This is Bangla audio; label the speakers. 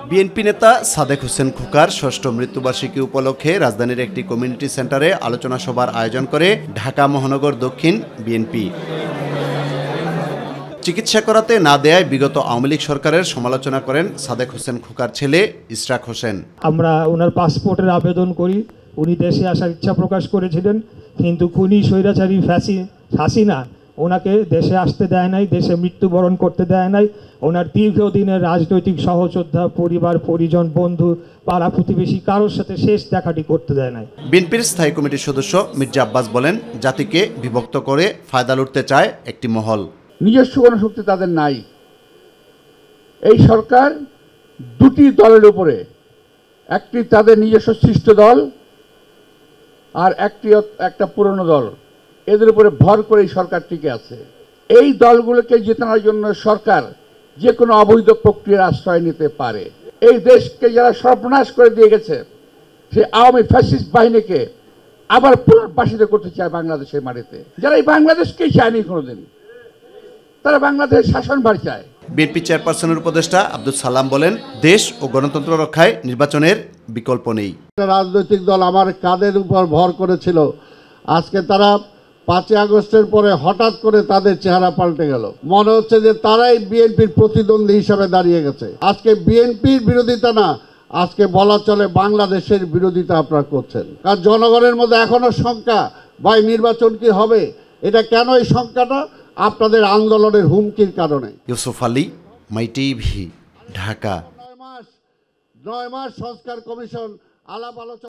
Speaker 1: বিএনপি নেতা সাদেক হোসেন খোকার ষষ্ঠ মৃত্যুবার্ষিকী উপলক্ষে রাজধানীর একটি কমিউনিটি সেন্টারে আলোচনা সভার আয়োজন করে ঢাকা মহানগর দক্ষিণ বিএনপি। চিকিৎসা করাতে না দেয়ায় বিগত আওয়ামী লীগ সরকারের সমালোচনা করেন সাদেক হোসেন খোকার ছেলে ইশরাক হোসেন।
Speaker 2: আমরা ওনার পাসপোর্টের আবেদন করি, উনি দেশে আসার ইচ্ছা প্রকাশ করেছিলেন, কিন্তু খুনি স্বৈরাচারী হাসিনা ওনাকে দেশে আসতে দেয় নাই, দেশে মৃত্যুবরণ করতে দেয় নাই। ওনার দীর্ঘদিনের রাজনৈতিক সহযোদ্ধা, পরিবার পরিজন, বন্ধু, পাড়া প্রতিবেশী কারোর সাথে শেষ দেখাটি করতে দেয় নাই।
Speaker 1: বিএনপির স্থায়ী কমিটির সদস্য মির্জা আব্বাস বলেন, জাতিকে বিভক্ত করে ফায়দা লুটতে চায় একটি মহল।
Speaker 3: নিজস্ব কোনো শক্তি তাদের নাই। এই সরকার দুটি দলের উপরে, একটি তাদের নিজস্ব সৃষ্ট দল আর একটা পুরনো দল, এদের উপরে ভর করে এই সরকার টিকে আছে। এই দলগুলোকে জেতানোর জন্য সরকার যে কোনো অবৈধ প্রক্রিয়ার আশ্রয় নিতে পারে। এই দেশকে যারা সর্বনাশ করে দিয়ে গেছে, সেই আওয়ামী ফ্যাসিস্ট বাহিনীকে আবার পুনর্বাসিত করতে চায় বাংলাদেশের মাটিতে। যারা এই বাংলাদেশকেই চায়নি কোনোদিন, তারা বাংলাদেশের শাসনভার চায়।
Speaker 1: বিএনপি চেয়ারপারসনের উপদেষ্টা আব্দুল সালাম বলেন, দেশ ও গণতন্ত্র রক্ষায় নির্বাচনের বিকল্প নেই।
Speaker 4: রাজনৈতিক দল আমার কাঁধের উপর ভর করেছিল, আজকে তারা 5 আগস্টের পরে হঠাৎ করে তাদের চেহারা পাল্টে গেল। মনে হচ্ছে যে তারাই বিএনপির প্রতিদ্বন্দ্বী হিসাবে দাঁড়িয়ে গেছে। আজকে বিএনপির বিরোধিতা না, আজকে বলা চলে বাংলাদেশের বিরোধিতা আপনারা করছেন। কারণ জনগণের মধ্যে এখনো শঙ্কা, ভাই নির্বাচন কি হবে? এটা কেন এই শঙ্কাটা? আপনাদের আন্দোলনের হুমকির কারণে।
Speaker 1: ইউসুফ আলী, মাই টিভি, ঢাকা।
Speaker 4: 9 মাস সংস্কার কমিশন আলাপ আলোচনা